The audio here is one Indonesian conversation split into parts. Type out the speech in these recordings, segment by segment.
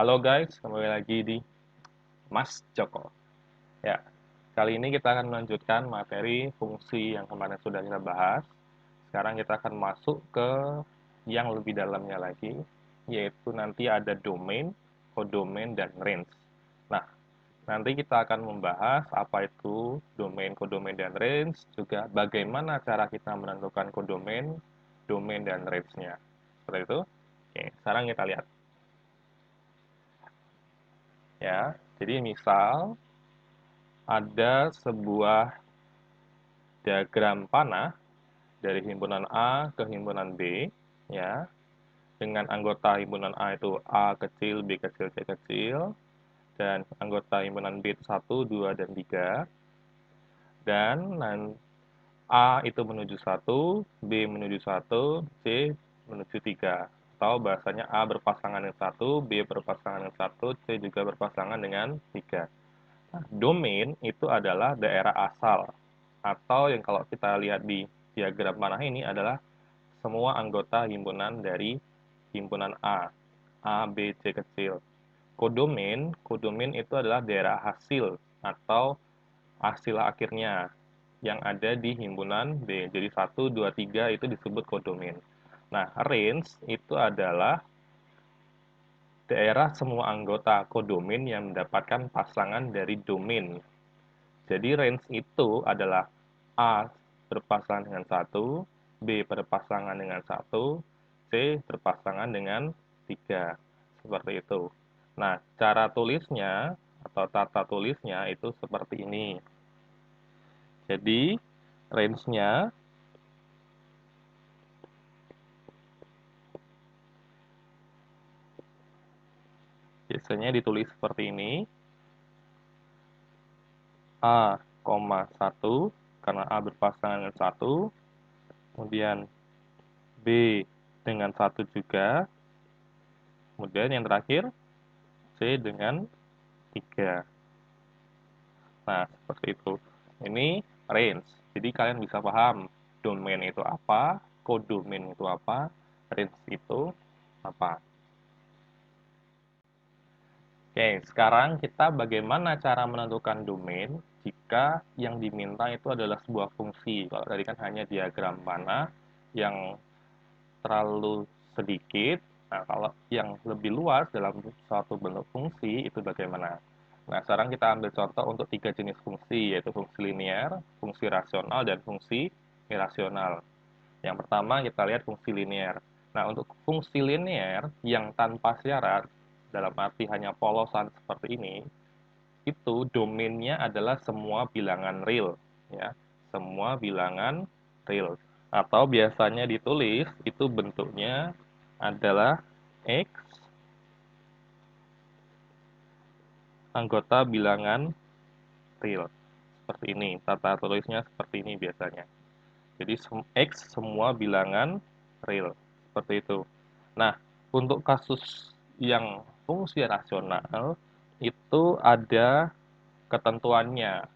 Halo guys, kembali lagi di Mas Joko. Ya, kali ini kita akan melanjutkan materi fungsi yang kemarin sudah kita bahas. Sekarang kita akan masuk ke yang lebih dalamnya lagi, yaitu nanti ada domain, kodomain, dan range. Nah, nanti kita akan membahas apa itu domain, kodomain, dan range, juga bagaimana cara kita menentukan kodomain, domain, dan range-nya. Seperti itu. Oke, sekarang kita lihat. Ya, jadi misal ada sebuah diagram panah dari himpunan A ke himpunan B, ya, dengan anggota himpunan A itu A kecil, B kecil, C kecil, dan anggota himpunan B itu 1, 2, dan 3, dan A itu menuju 1, B menuju 1, C menuju 3. Atau bahasanya A berpasangan dengan 1, B berpasangan dengan 1, C juga berpasangan dengan 3. Nah, domain itu adalah daerah asal, atau yang kalau kita lihat di diagram panah ini adalah semua anggota himpunan dari himpunan A, B, C kecil. Kodomain itu adalah daerah hasil atau hasil akhirnya yang ada di himpunan B. Jadi 1, 2, 3 itu disebut kodomain. Nah, range itu adalah daerah semua anggota kodomain yang mendapatkan pasangan dari domain. Jadi range itu adalah A berpasangan dengan 1, B berpasangan dengan 1, C berpasangan dengan 3. Seperti itu. Nah, cara tulisnya atau tata tulisnya itu seperti ini. Jadi, range-nya biasanya ditulis seperti ini. A, 1, karena A berpasangan dengan 1. Kemudian B dengan 1 juga. Kemudian yang terakhir, C dengan 3. Nah, seperti itu. Ini range. Jadi kalian bisa paham domain itu apa, kodomain itu apa, range itu apa. Oke, sekarang kita bagaimana cara menentukan domain jika yang diminta itu adalah sebuah fungsi. Kalau tadi kan hanya diagram panah yang terlalu sedikit. Nah, kalau yang lebih luas dalam suatu bentuk fungsi, itu bagaimana? Nah, sekarang kita ambil contoh untuk 3 jenis fungsi, yaitu fungsi linear, fungsi rasional, dan fungsi irasional. Yang pertama, kita lihat fungsi linear. Nah, untuk fungsi linear yang tanpa syarat, dalam arti hanya polosan seperti ini, itu domainnya adalah semua bilangan real. Ya, semua bilangan real. Atau biasanya ditulis itu bentuknya adalah X anggota bilangan real. Seperti ini, tata tulisnya seperti ini biasanya. Jadi X semua bilangan real. Seperti itu. Nah, untuk kasus yang fungsi rasional, itu ada ketentuannya.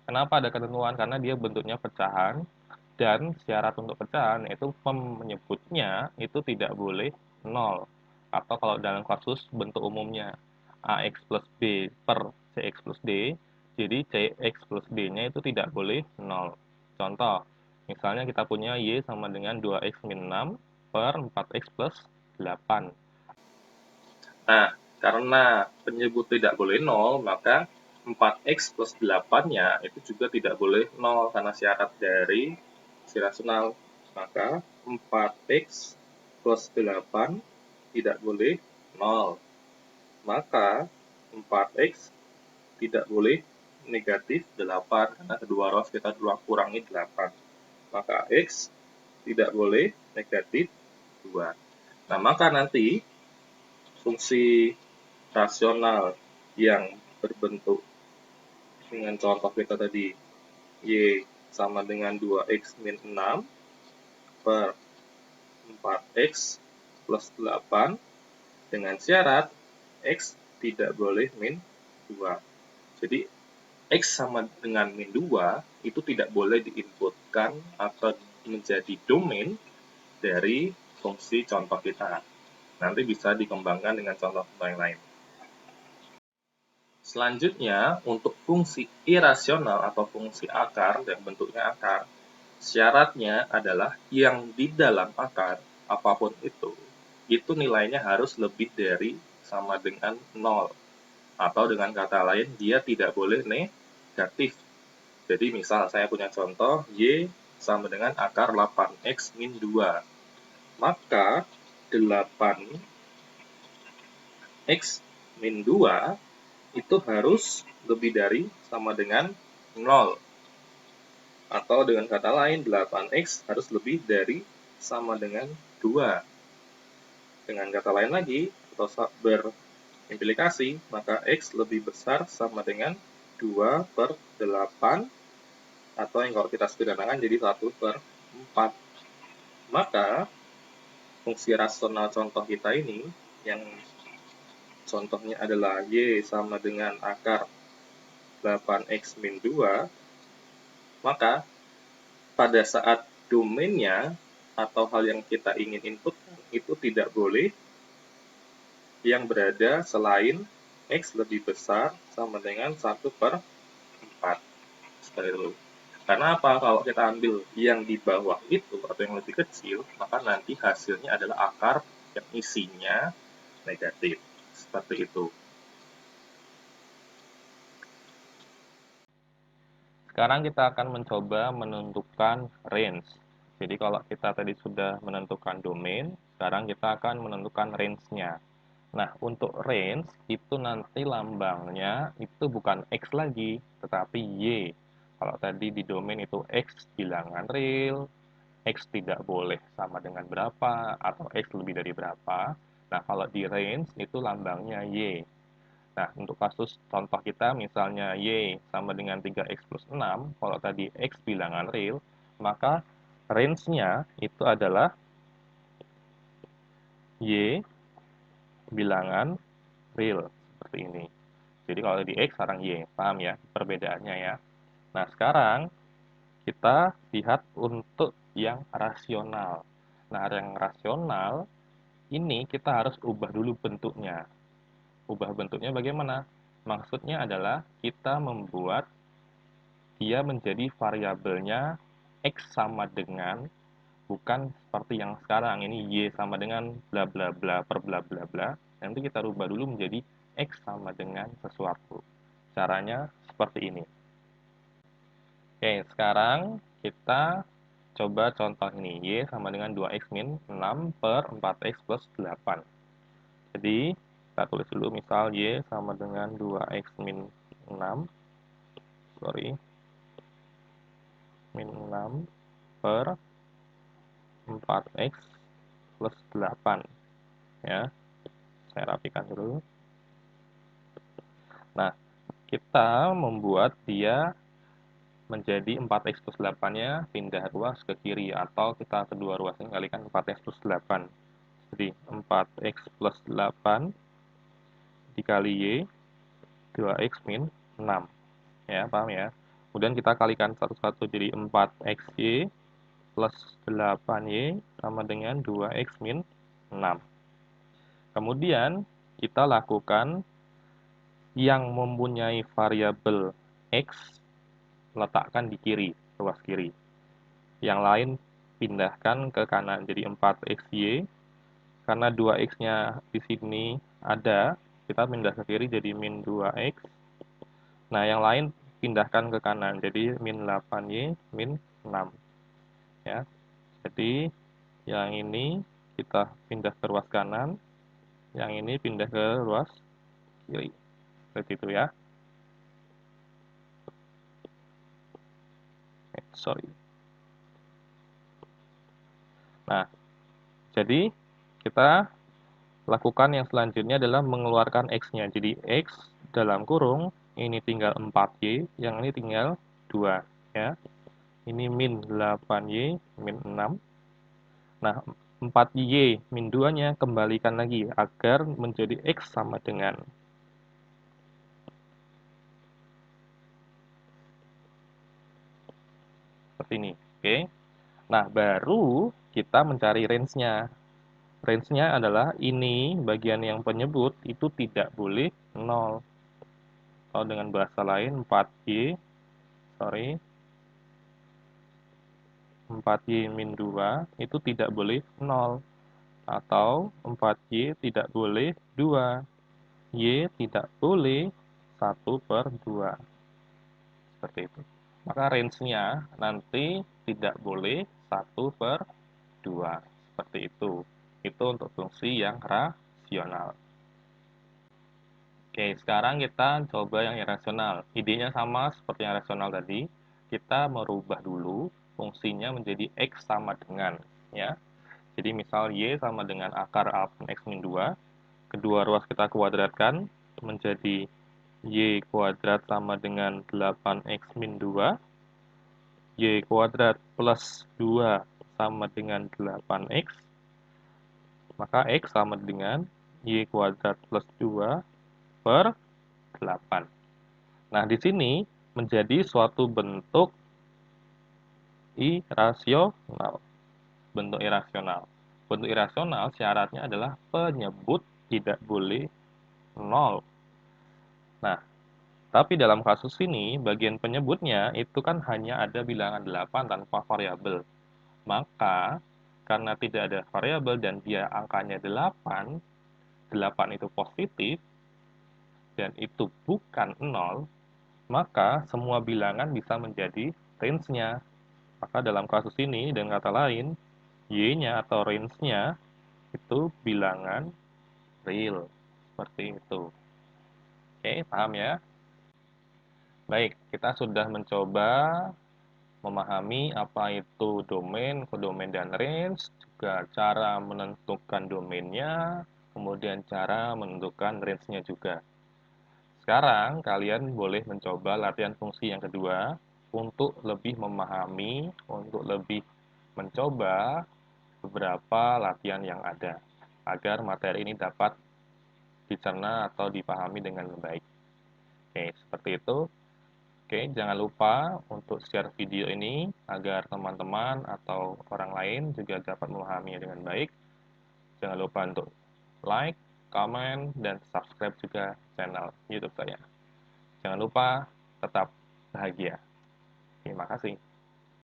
Kenapa ada ketentuan? Karena dia bentuknya pecahan, dan syarat untuk pecahan yaitu menyebutnya itu tidak boleh 0. Atau kalau dalam kasus bentuk umumnya AX plus B per CX plus D, jadi CX plus D-nya itu tidak boleh 0. Contoh, misalnya kita punya Y sama dengan 2X min 6 per 4X plus 8. Nah, karena penyebut tidak boleh 0, maka 4X plus 8-nya itu juga tidak boleh 0 karena syarat dari fungsi rasional. Maka 4X plus 8 tidak boleh 0. Maka 4X tidak boleh negatif 8 karena kedua rows kita kurangi 8. Maka X tidak boleh negatif 2. Nah, maka nanti fungsi rasional yang berbentuk dengan contoh kita tadi Y sama dengan 2X min 6 per 4X plus 8 dengan syarat X tidak boleh min 2. Jadi X sama dengan min 2 itu tidak boleh diinputkan atau menjadi domain dari fungsi contoh kita. Nanti bisa dikembangkan dengan contoh yang lain. Selanjutnya, untuk fungsi irasional atau fungsi akar yang bentuknya akar, syaratnya adalah yang di dalam akar, apapun itu nilainya harus lebih dari sama dengan 0. Atau dengan kata lain, dia tidak boleh negatif. Jadi misal saya punya contoh, Y sama dengan akar 8X min 2. Maka 8X min 2 itu harus lebih dari sama dengan 0. Atau dengan kata lain, 8X harus lebih dari sama dengan 2. Dengan kata lain lagi, atau berimplikasi, maka X lebih besar sama dengan 2/8, atau yang kalau kita sederhanakan jadi 1/4. Maka, fungsi rasional contoh kita ini, yang contohnya adalah Y sama dengan akar 8X min 2, maka pada saat domainnya atau hal yang kita ingin inputkan itu tidak boleh yang berada selain X lebih besar sama dengan 1/4. Seperti itu. Karena apa? Kalau kita ambil yang di bawah itu atau yang lebih kecil, maka nanti hasilnya adalah akar yang isinya negatif. Seperti itu. Sekarang kita akan mencoba menentukan range. Jadi kalau kita tadi sudah menentukan domain, sekarang kita akan menentukan range-nya. Nah, untuk range itu nanti lambangnya itu bukan X lagi, tetapi Y. Kalau tadi di domain itu X bilangan real, X tidak boleh sama dengan berapa, atau X lebih dari berapa. Nah, kalau di range itu lambangnya Y. Nah, untuk kasus contoh kita misalnya Y sama dengan 3X plus 6, kalau tadi X bilangan real, maka range-nya itu adalah Y bilangan real, seperti ini. Jadi kalau di X sekarang Y, paham ya perbedaannya ya. Nah, sekarang kita lihat untuk yang rasional. Nah, yang rasional ini kita harus ubah dulu bentuknya. Ubah bentuknya bagaimana? Maksudnya adalah kita membuat dia menjadi variabelnya X sama dengan, bukan seperti yang sekarang, ini Y sama dengan bla bla bla per bla bla bla. Nanti kita rubah dulu menjadi X sama dengan sesuatu. Caranya seperti ini. Oke, sekarang kita coba contoh ini. Y sama dengan 2X min 6 per 4X plus 8. Jadi, kita tulis dulu misal Y sama dengan 2X min 6. Sorry. Min 6 per 4X plus 8. Ya, saya rapikan dulu. Nah, kita membuat dia menjadi 4X plus 8-nya pindah ruas ke kiri, atau kita kedua ruasnya kalikan 4X plus 8. Jadi 4X plus 8 dikali Y 2X min 6. Ya, paham ya? Kemudian kita kalikan satu-satu jadi 4XY plus 8Y sama dengan 2X min 6. Kemudian kita lakukan yang mempunyai variabel X letakkan di kiri, ruas kiri. Yang lain pindahkan ke kanan jadi 4XY. Karena 2X-nya di sini ada, kita pindah ke kiri jadi min 2X. Nah, yang lain pindahkan ke kanan jadi min 8Y min 6. Ya. Jadi yang ini kita pindah ke ruas kanan, yang ini pindah ke ruas kiri. Seperti itu ya. Sorry. Nah, jadi kita lakukan yang selanjutnya adalah mengeluarkan X-nya. Jadi X dalam kurung, ini tinggal 4Y, yang ini tinggal 2. Ya. Ini min 8Y min 6. Nah, 4Y min 2-nya kembalikan lagi agar menjadi X sama dengan. Seperti ini. Oke. Nah, baru kita mencari range-nya. Range-nya adalah ini, bagian yang penyebut, itu tidak boleh 0. atau dengan bahasa lain 4Y, 4Y min 2 itu tidak boleh 0, atau 4Y tidak boleh 2, Y tidak boleh 1/2, seperti itu. Maka range-nya nanti tidak boleh 1/2, seperti itu. Itu untuk fungsi yang rasional. Oke, sekarang kita coba yang irasional. Idenya sama seperti yang rasional tadi. Kita merubah dulu fungsinya menjadi X sama dengan, ya. Jadi misal Y sama dengan akar A pun X min 2. Kedua ruas kita kuadratkan menjadi Y kuadrat sama dengan 8X min 2. Y kuadrat plus 2 sama dengan 8X. Maka X sama dengan Y kuadrat plus 2/8. Nah, di sini menjadi suatu bentuk irasional. Bentuk irasional. Bentuk irasional syaratnya adalah penyebut tidak boleh 0. Nah, tapi dalam kasus ini, bagian penyebutnya itu kan hanya ada bilangan 8 tanpa variabel. Maka, karena tidak ada variabel dan dia angkanya 8, 8 itu positif, dan itu bukan 0, maka semua bilangan bisa menjadi range-nya. Maka dalam kasus ini, dengan kata lain, Y-nya atau range-nya itu bilangan real. Seperti itu. Oke, paham ya? Baik, kita sudah mencoba memahami apa itu domain, kodomain, dan range, juga cara menentukan domainnya, kemudian cara menentukan range-nya juga. Sekarang, kalian boleh mencoba latihan fungsi yang kedua untuk lebih memahami, untuk lebih mencoba beberapa latihan yang ada, agar materi ini dapat dicerna atau dipahami dengan baik. Oke, seperti itu. Oke, jangan lupa untuk share video ini agar teman-teman atau orang lain juga dapat memahaminya dengan baik. Jangan lupa untuk like, comment, dan subscribe juga channel YouTube saya. Jangan lupa tetap bahagia. Terima kasih.